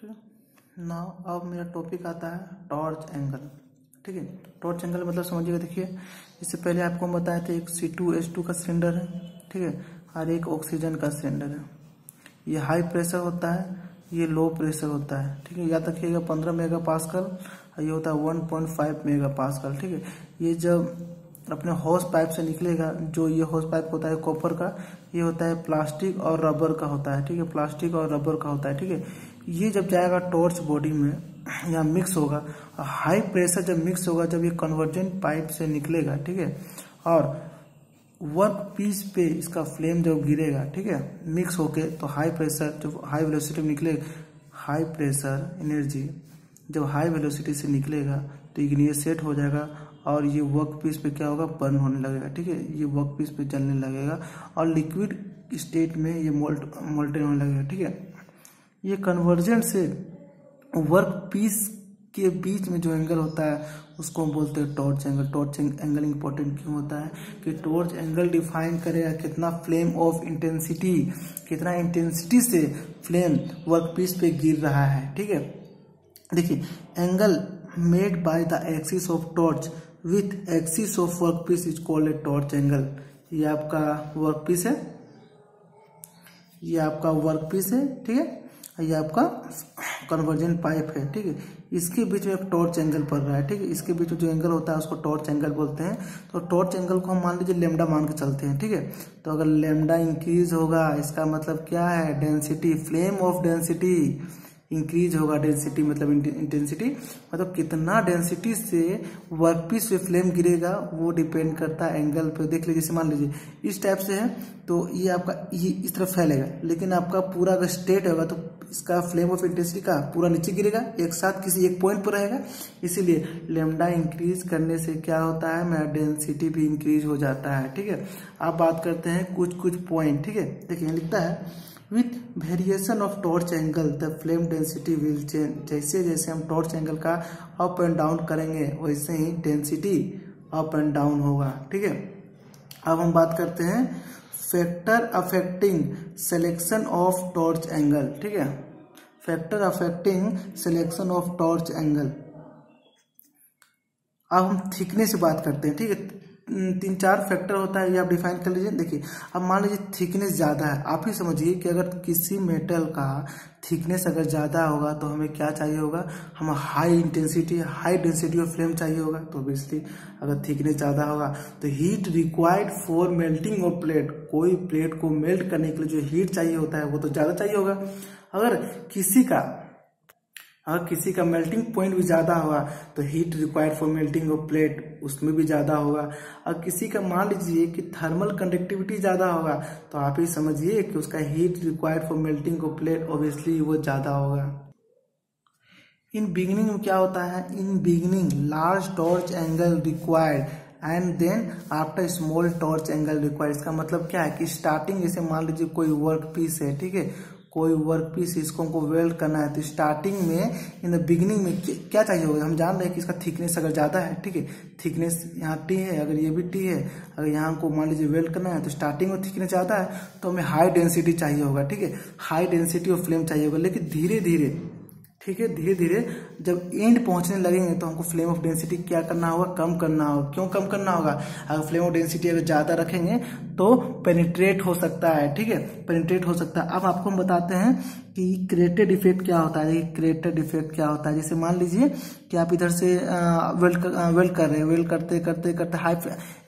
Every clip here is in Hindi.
ठीक है ना। अब मेरा टॉपिक आता है टॉर्च एंगल। ठीक है, टॉर्च एंगल मतलब समझिएगा। देखिए, इससे पहले आपको हम बताए थे एक C2H2 का सिलेंडर है, ठीक है, और एक ऑक्सीजन का सिलेंडर है। ये हाई प्रेशर होता है, ये लो प्रेशर होता है। ठीक है, याद रखिएगा 15 मेगा पास्कल और ये होता है 1.5 मेगा पास्कल। ठीक है, ये जब अपने हॉस पाइप से निकलेगा, जो ये हॉस पाइप होता है कॉपर का, ये होता है प्लास्टिक और रबर का होता है। ठीक है, प्लास्टिक और रबर का होता है। ठीक है, ये जब जाएगा टॉर्च बॉडी में या मिक्स होगा, हाई प्रेशर जब मिक्स होगा, जब ये कन्वर्जेंट पाइप से निकलेगा, ठीक है, और वर्क पीस पे इसका फ्लेम जब गिरेगा, ठीक है, मिक्स होके, तो हाई प्रेशर जब हाई वेलोसिटी में निकलेगा, हाई प्रेशर एनर्जी जब हाई वेलोसिटी से निकलेगा तो इग्निशन सेट हो जाएगा और ये वर्क पीस पे क्या होगा, बर्न होने लगेगा। ठीक है, ये वर्क पीस पे जलने लगेगा और लिक्विड स्टेट में ये मोल्टेन होने लगेगा। ठीक है, ये कन्वर्जेंट से वर्क पीस के बीच में जो एंगल होता है उसको हम बोलते हैं torch angle. Torch angle important क्यों होता है कि टॉर्च एंगल डिफाइन करेगा कितना फ्लेम ऑफ इंटेंसिटी, कितना इंटेंसिटी से फ्लेम वर्क पीस पे गिर रहा है। ठीक है, देखिए, angle made by the axis of torch with axis of work piece is called a torch angle. ये आपका वर्क पीस है, ये आपका वर्क पीस है, ठीक है, ये आपका कन्वर्जेंट पाइप है। ठीक है, इसके बीच में एक टॉर्च एंगल पड़ रहा है। ठीक है, इसके बीच में जो एंगल होता है उसको टॉर्च एंगल बोलते हैं। तो टॉर्च एंगल को हम मान लीजिए लेमडा मान के चलते हैं। ठीक है, तो अगर लेमडा इंक्रीज होगा, इसका मतलब क्या है, density, flame of density increase होगा। डेंसिटी मतलब इंटेंसिटी, मतलब कितना डेंसिटी से वर्कपीस पे फ्लेम गिरेगा वो डिपेंड करता है एंगल पे। देख लीजिए, जैसे मान लीजिए इस टाइप से है तो ये आपका ये इस तरफ फैलेगा, लेकिन आपका पूरा अगर स्ट्रेट होगा तो इसका फ्लेम ऑफ इंटेंसिटी का पूरा नीचे गिरेगा, एक साथ किसी एक पॉइंट पर रहेगा। इसीलिए लेमडा इंक्रीज करने से क्या होता है, मेरा डेंसिटी भी इंक्रीज हो जाता है। ठीक है, आप बात करते हैं कुछ पॉइंट। ठीक है, देखिए लिखता है with variation of torch angle the flame density will change. जैसे जैसे हम टॉर्च एंगल का अप एंड डाउन करेंगे वैसे ही डेंसिटी अप एंड डाउन होगा। ठीक है, अब हम बात करते हैं factor affecting selection of torch angle. ठीक है, factor affecting selection of torch angle. अब हम थिकनेस से बात करते हैं। ठीक है, 3-4 फैक्टर होता है, ये आप डिफाइन कर लीजिए। देखिए, अब मान लीजिए थिकनेस ज़्यादा है, आप ही समझिए कि अगर किसी मेटल का थिकनेस अगर ज़्यादा होगा तो हमें क्या चाहिए होगा, हम हाई डेंसिटी ऑफ फ्लेम चाहिए होगा। तो ऑब्वियसली अगर थिकनेस ज़्यादा होगा तो heat required for melting of plate, कोई प्लेट को मेल्ट करने के लिए जो हीट चाहिए होता है वो तो ज़्यादा चाहिए होगा। अगर किसी का मेल्टिंग पॉइंट भी ज़्यादा होगा तो heat required for melting of plate उसमें भी ज़्यादा होगा। और किसी का मान लीजिए कि थर्मल कंडक्टिविटी ज़्यादा होगा तो आप ही समझिए कि उसका heat required for melting of plate obviously वो ज़्यादा होगा। इन बिगिनिंग में क्या होता है, in beginning large torch angle required and then after small torch angle required. इसका मतलब क्या है कि स्टार्टिंग, जैसे मान लीजिए कोई वर्क पीस है, ठीक है, कोई वर्क पीस इसको हमको वेल्ड करना है, तो स्टार्टिंग में इन द बिगिनिंग में क्या चाहिए होगा, हम जान रहे हैं कि इसका थिकनेस अगर ज़्यादा है, ठीक है, थिकनेस यहाँ टी है, अगर ये भी टी है, अगर यहाँ हमको मान लीजिए वेल्ड करना है तो स्टार्टिंग में थिकनेस ज़्यादा है तो हमें हाई डेंसिटी चाहिए होगा। ठीक है, हाई डेंसिटी ऑफ फ्लेम चाहिए होगा। लेकिन धीरे धीरे, ठीक है, धीरे धीरे जब एंड पहुंचने लगेंगे तो हमको फ्लेम ऑफ डेंसिटी क्या करना होगा, कम करना होगा। क्यों कम करना होगा, अगर फ्लेम ऑफ डेंसिटी अगर ज़्यादा रखेंगे तो पेनिट्रेट हो सकता है। ठीक है, पेनिट्रेट हो सकता है। अब आपको हम बताते हैं कि क्रेटेड इफेक्ट क्या होता है। क्रेटेड इफेक्ट क्या होता है, जैसे मान लीजिए कि आप इधर से वेल्ड कर रहे हैं, वेल्ड करते करते करते हाई,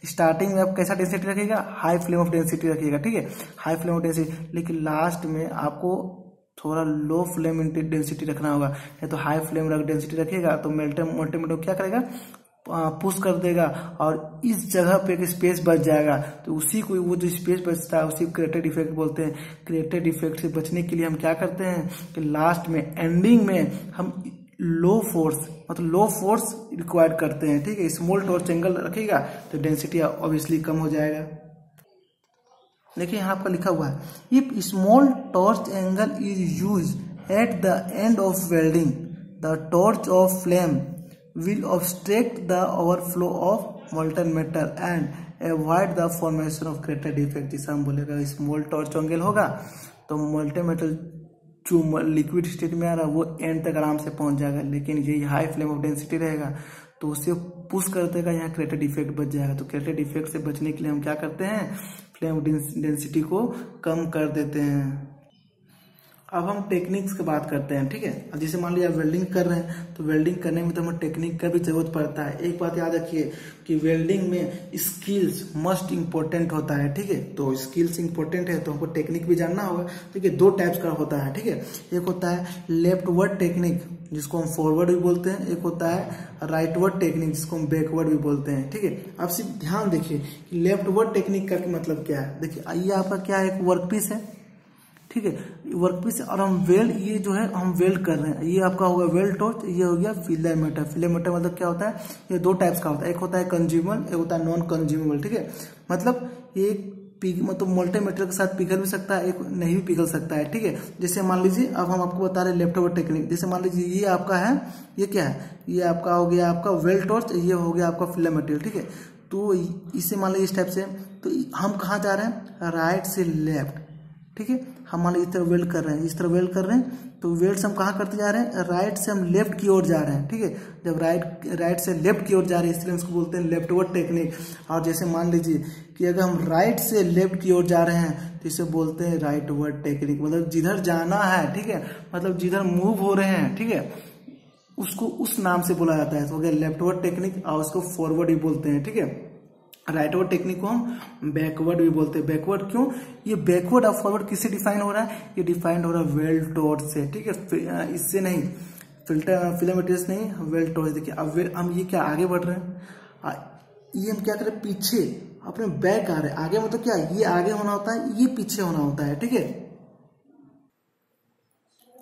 स्टार्टिंग में आप कैसा डेंसिटी रखिएगा, हाई फ्लेम ऑफ डेंसिटी रखिएगा। ठीक है, हाई फ्लेम ऑफ डेंसिटी, लेकिन लास्ट में आपको थोड़ा लो फ्लेम डेंसिटी रखना होगा। या तो हाई फ्लेम डेंसिटी रखिएगा तो मल्टीमीटर क्या करेगा, पुश कर देगा और इस जगह पे एक स्पेस बच जाएगा। तो उसी को, वो जो स्पेस बचता है उसी को क्रेटेड इफेक्ट बोलते हैं। क्रेटेड इफेक्ट से बचने के लिए हम क्या करते हैं कि लास्ट में, एंडिंग में हम लो फोर्स रिक्वायर्ड करते हैं। ठीक है, स्मॉल टॉर्च एंगल रखिएगा तो डेंसिटी ऑब्वियसली कम हो जाएगा। देखिए यहाँ आपका लिखा हुआ है, if small torch angle is use at the end of welding the torch of flame will obstruct the overflow of molten metal and avoid the formation of crated effect. जिसे हम बोलेगा स्मॉल टॉर्च एंगल होगा तो मोल्टन मेटल जो लिक्विड स्टेट में आ रहा है वो एंड तक आराम से पहुंच जाएगा, लेकिन ये हाई फ्लेम ऑफ डेंसिटी रहेगा तो उसे पुश कर देगा, यहाँ क्रेटेड इफेक्ट बच जाएगा। तो क्रेटेड इफेक्ट से बचने के लिए हम क्या करते हैं, फ्लेम डेंसिटी को कम कर देते हैं। अब हम टेक्निक्स की बात करते हैं, ठीक है। अब जैसे मान लीजिए आप वेल्डिंग कर रहे हैं तो वेल्डिंग करने में तो हमें टेक्निक का भी जरूरत पड़ता है। एक बात याद रखिए कि वेल्डिंग में स्किल्स मस्ट इम्पोर्टेंट होता है, ठीक है। तो स्किल्स इम्पोर्टेंट है तो हमको टेक्निक भी जानना होगा। ठीक है, दो टाइप्स का होता है, ठीक है। एक होता है लेफ्टवर्ड टेक्निक जिसको हम फॉरवर्ड भी बोलते हैं, एक होता है राइटवर्ड टेक्निक जिसको हम बैकवर्ड भी बोलते हैं, ठीक है। आप सिर्फ ध्यान देखिए कि लेफ्टवर्ड टेक्निक का मतलब क्या है। देखिए ये आपका क्या है, एक वर्क पीस है, ठीक है, वर्कपीस है और हम वेल्ड, ये जो है हम वेल्ड कर रहे हैं। ये आपका होगा वेल्ड टॉर्च, ये हो गया फिलामेटर। फिलामेटर मतलब क्या होता है, ये दो टाइप्स का होता है, एक होता है कंज्यूमेबल, एक होता है नॉन कंज्यूमेबल, ठीक है। मतलब ये मतलब मोल्टेन मेटेरियल के साथ पिघल भी सकता है, एक नहीं भी पिघल सकता है, ठीक है। जैसे मान लीजिए अब हम आपको बता रहे हैं लेफ्टवर्ड टेक्निक। जैसे मान लीजिए ये आपका है, ये क्या है, ये आपका हो गया आपका वेल्ड टॉर्च, ये हो गया आपका फिलामेटर, ठीक है। तो इसे मान लीजिए इस टाइप से, तो हम कहाँ जा रहे हैं, राइट से लेफ्ट, ठीक है। हम मान लीजिए इस तरह वेल्ड कर रहे हैं, इस तरह वेल्ड कर रहे हैं, तो वेल्ड से हम कहाँ करते जा रहे हैं, राइट से हम लेफ्ट की ओर जा रहे हैं, ठीक है। जब राइट से लेफ्ट की ओर जा रहे हैं इसलिए उसको बोलते हैं लेफ्टवर्ड टेक्निक। और जैसे मान लीजिए कि अगर हम राइट से लेफ्ट की ओर जा रहे हैं तो इसे बोलते हैं राइटवर्ड टेक्निक। मतलब जिधर जाना है, ठीक है, मतलब जिधर मूव हो रहे हैं, ठीक है, उसको उस नाम से बोला जाता है। तो हो गया लेफ्टवर्ड टेक्निक और उसको फॉरवर्ड भी बोलते हैं, ठीक है। राइटवर्ड टेक्निक को हम बैकवर्ड भी बोलते हैं। बैकवर्ड क्यों, ये बैकवर्ड और फॉरवर्ड किससे डिफाइन हो रहा है, ये डिफाइंड हो रहा है वेल्ड टॉर्च से, ठीक है, इससे नहीं, फिलामेटर से नहीं, वेल्ड टॉर्च। देखिए अब हम ये क्या आगे बढ़ रहे हैं, ये हम क्या कर रहे हैं, पीछे अपने बैक आ रहे हैं। आगे मतलब क्या, ये आगे होना होता है, ये पीछे होना होता है, ठीक है।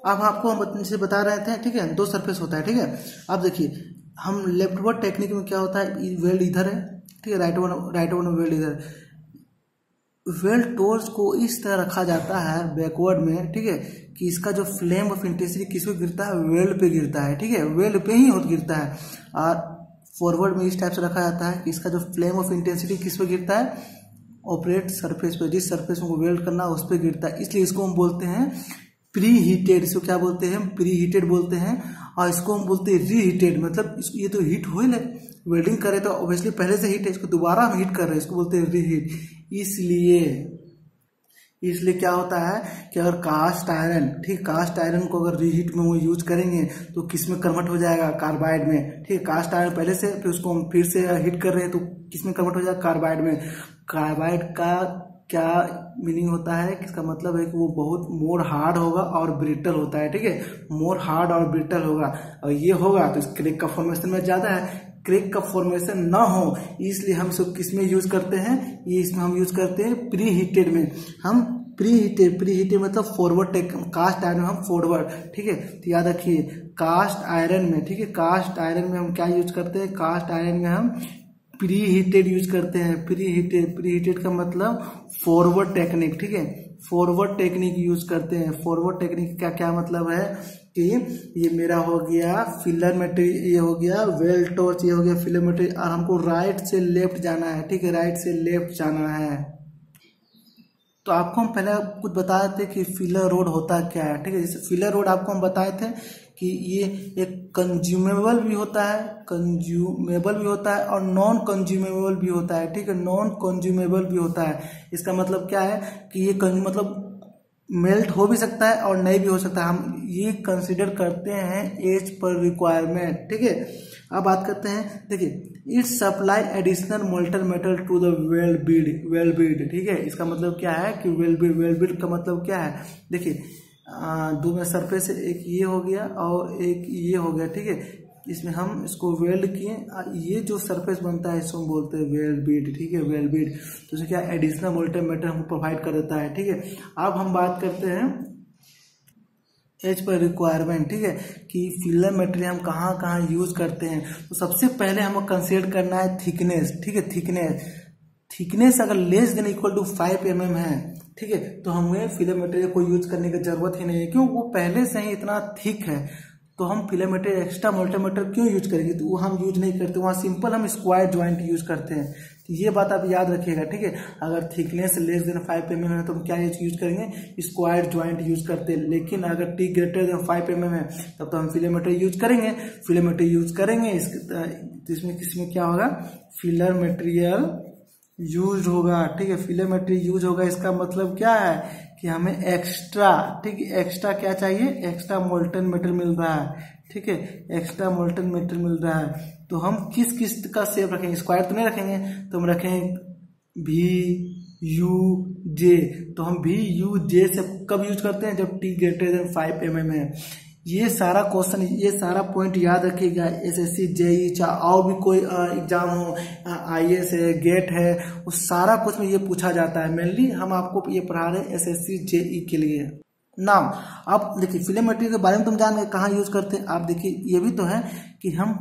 अब आपको हम से बता रहे थे, ठीक है, दो सरफेस होता है, ठीक है। अब देखिए हम लेफ्टवर्ड टेक्निक में क्या होता है, वेल्ड इधर है, ठीक है, राइटवर्ड में वेल्ड इधर। वेल्ड टॉर्च को इस तरह रखा जाता है बैकवर्ड में, ठीक है, कि इसका जो फ्लेम ऑफ इंटेंसिटी किस पे गिरता है, वेल्ड पे गिरता है, ठीक है, वेल्ड पे ही गिरता है। और फॉरवर्ड में इस टाइप से रखा जाता है कि इसका जो फ्लेम ऑफ इंटेंसिटी किस पे गिरता है, ऑपरेट सरफेस पे, जिस सरफेस में वेल्ड करना उस पर गिरता है। इसलिए इसको हम बोलते हैं प्री हीटेड। इसको क्या बोलते हैं, प्री हीटेड बोलते हैं। और इसको हम बोलते हैं रीहीटेड, मतलब ये तो हीट हो ही ले, वेल्डिंग करे तो ऑब्वियसली पहले से हीट है, इसको दोबारा हम हीट कर रहे हैं, इसको बोलते हैं रीहीट। इसलिए क्या होता है कि अगर कास्ट आयरन, ठीक, कास्ट आयरन को अगर रीहीट में वो यूज करेंगे तो किस में कन्वर्ट हो जाएगा, कार्बाइड में, ठीक है। कास्ट आयरन पहले से, फिर उसको हम फिर से हीट कर रहे हैं तो किस में कन्वर्ट हो जाएगा, कार्बाइड में। कार्बाइड का क्या मीनिंग होता है, इसका मतलब है कि वो बहुत मोर हार्ड होगा और ब्रिटल होता है, ठीक है, मोर हार्ड और ब्रिटल होगा। और ये होगा तो क्रेक का फॉर्मेशन में ज्यादा है, क्रेक का फॉर्मेशन ना हो इसलिए हम सब किस में यूज करते हैं, ये इसमें हम यूज करते हैं प्री हीटेड में। हम प्री हीटेड मतलब फॉरवर्ड कास्ट आयरन में हम फॉरवर्ड, ठीक है। तो याद रखिए कास्ट आयरन में, ठीक है, कास्ट आयरन में हम क्या यूज करते हैं, कास्ट आयरन में हम प्री हीटेड यूज करते हैं। प्री हीटेड का मतलब फॉरवर्ड टेक्निक, ठीक है, फॉरवर्ड टेक्निक यूज करते हैं। फॉरवर्ड टेक्निक का क्या मतलब है कि ये मेरा हो गया फिलामेटर, ये हो गया वेल्ड टॉर्च, ये हो गया फिलामेटर, और हमको राइट से लेफ्ट जाना है, ठीक है, राइट से लेफ्ट जाना है। तो आपको हम पहले कुछ बताए थे कि फिलर रोड होता क्या है, ठीक है। जैसे फिलर रोड आपको हम बताए थे कि ये एक कंज्यूमेबल भी होता है और नॉन कंज्यूमेबल भी होता है, ठीक है, नॉन कंज्यूमेबल भी होता है। इसका मतलब क्या है कि ये मतलब मेल्ट हो भी सकता है और नहीं भी हो सकता है। हम ये कंसिडर करते हैं एज पर रिक्वायरमेंट, ठीक है। अब बात करते हैं, देखिए it's supply additional molten metal to the weld bead, ठीक है। इसका मतलब क्या है कि वेल बीड का मतलब क्या है, देखिए दो में सरफेस, एक ये हो गया और एक ये हो गया, ठीक है। इसमें हम इसको वेल्ड किए, ये जो सरफेस बनता है इसको हम बोलते हैं वेल बीड, ठीक है, वेल बीड। तो इसे क्या एडिशनल मोल्टन मेटल हमको प्रोवाइड कर देता है, ठीक है। अब हम बात करते हैं एज पर रिक्वायरमेंट, ठीक है, कि फिलर मटेरियल हम कहाँ यूज करते हैं। तो सबसे पहले हमको कंसीडर करना है थिकनेस, ठीक है, थिकनेस अगर less than equal to 5 mm है, ठीक है, तो हमें फिलर मटेरियल को यूज करने की जरूरत ही नहीं है, क्यों, वो पहले से ही इतना थिक है। तो हम फिलामेंट्री एक्स्ट्रा मोल्टन मेटल क्यों यूज करेंगे, तो वो हम यूज नहीं करते, वहाँ सिंपल हम स्क्वायर ज्वाइंट यूज करते हैं। तो ये बात आप याद रखिएगा, ठीक है। अगर थिकनेस लेस देन 5 mm है तो हम क्या यूज करेंगे, स्क्वायर ज्वाइंट यूज करते हैं। लेकिन अगर टी ग्रेटर देन 5 mm है तब तो हम फिलामेंट्री यूज करेंगे। फिलामेंट्री यूज करेंगे इसमें किसमें क्या होगा, फिलर मटेरियल यूज होगा, ठीक है। फिलामेंट्री यूज होगा, इसका मतलब क्या है कि हमें एक्स्ट्रा, ठीक है, एक्स्ट्रा क्या चाहिए, एक्स्ट्रा मोल्टन मेटल मिल रहा है, ठीक है, एक्स्ट्रा मोल्टन मेटल मिल रहा है। तो हम किस किस का शेप रखेंगे, स्क्वायर तो नहीं रखेंगे, तो हम रखेंगे VUJ। तो हम VUJ से कब यूज करते हैं, जब T ग्रेटर देन 5 mm है। ये सारा क्वेश्चन, ये सारा पॉइंट याद रखिएगा। SSC JEE चाहे और भी कोई एग्जाम हो, IAS है, गेट है, वो सारा कुछ में ये पूछा जाता है। मेनली हम आपको ये पढ़ा रहे हैं SSC JEE के लिए। नाम आप देखिए, फिलामेंट्री के बारे में तुम जान गए कहाँ यूज करते हैं। आप देखिए ये भी तो है कि हम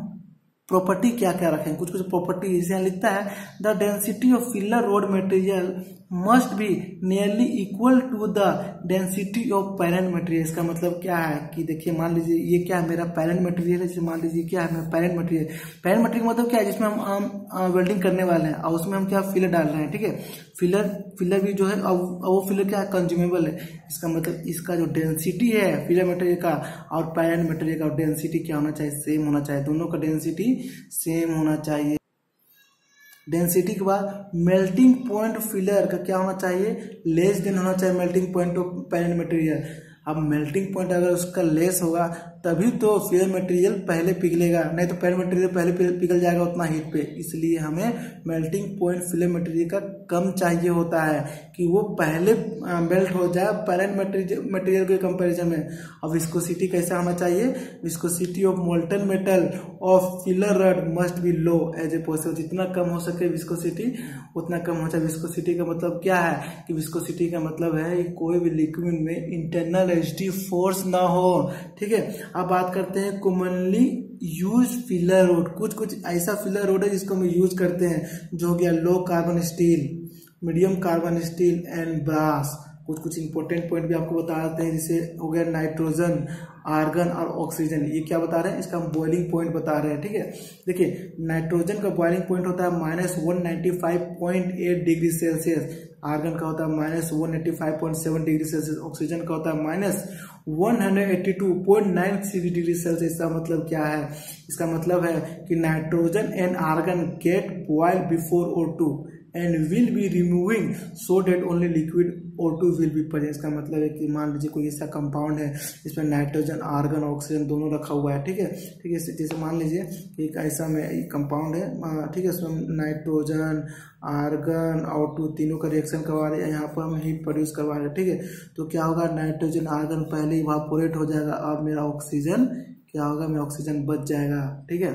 प्रॉपर्टी क्या क्या रखें, कुछ कुछ प्रॉपर्टी जैसे यहाँ लिखता है, the density of filler rod material must be nearly equal to the density of parent material. इसका मतलब क्या है कि देखिए, मान लीजिए ये क्या है, मेरा पैरेंट मटेरियल है, जैसे मान लीजिए क्या है मेरा पैरेंट मटेरियल। पैरेंट मटेरियल मतलब क्या है, जिसमें हम वेल्डिंग करने वाले हैं और उसमें हम क्या फिलर डाल रहे हैं, ठीक है। फिलर भी जो है, और वो फिलर क्या है, कंज्यूमेबल है। इसका मतलब इसका जो डेंसिटी है फिलर मटेरियल का और पैरेंट मटेरियल का डेंसिटी क्या होना चाहिए, सेम होना चाहिए। दोनों का डेंसिटी सेम होना चाहिए। डेंसिटी के बाद मेल्टिंग पॉइंट फिलर का क्या होना चाहिए, लेस देन होना चाहिए melting point of parent material. अब मेल्टिंग पॉइंट अगर उसका लेस होगा तभी तो फिलर मटेरियल पहले पिघलेगा, नहीं तो पैरेंट मटेरियल पहले पिघल जाएगा उतना हीट पे। इसलिए हमें मेल्टिंग पॉइंट फिलर मटेरियल का कम चाहिए होता है कि वो पहले मेल्ट हो जाए पैरेंट मटेरियल के कंपैरिजन में। अब विस्कोसिटी कैसा होना चाहिए, viscosity of molten metal of filler rod must be low as a possible. जितना कम हो सके विस्कोसिटी उतना कम हो जाए। विस्कोसिटी का मतलब क्या है कि विस्कोसिटी का मतलब है कि कोई भी लिक्विड में इंटरनल एचडी फोर्स ना हो, ठीक है। अब बात करते हैं कॉमनली यूज फिलर रोड। कुछ कुछ ऐसा फिलर रोड है जिसको हम यूज करते हैं, जो हो गया low carbon steel, medium carbon steel and brass. कुछ कुछ इंपॉर्टेंट पॉइंट भी आपको बता देते हैं, जैसे हो गया नाइट्रोजन, आर्गन और ऑक्सीजन। ये क्या बता रहे हैं, इसका हम बॉइलिंग पॉइंट बता रहे हैं, ठीक है। देखिए, नाइट्रोजन का बॉइलिंग पॉइंट होता है -195.8 डिग्री सेल्सियस, आर्गन का होता है -185.7 डिग्री सेल्सियस, ऑक्सीजन का होता है -182.93 डिग्री सेल्सियस। इसका मतलब क्या है, इसका मतलब है कि nitrogen and argon get boil before O2 and will be removing so that only liquid O2 will be present। इसका मतलब है कि मान लीजिए कोई ऐसा कंपाउंड है जिसमें नाइट्रोजन, आर्गन, ऑक्सीजन दोनों रखा हुआ है, ठीक है, ठीक है। जैसे मान लीजिए एक ऐसा में कंपाउंड है, ठीक है, उसमें नाइट्रोजन, आर्गन, O2 तीनों का रिएक्शन करवा रहे हैं, यहाँ पर हम हीट प्रोड्यूस करवा रहे हैं, ठीक है। तो क्या होगा, नाइट्रोजन, आर्गन पहले इवापोरेट हो जाएगा और मेरा ऑक्सीजन क्या होगा, मेरा ऑक्सीजन बच जाएगा, ठीक है।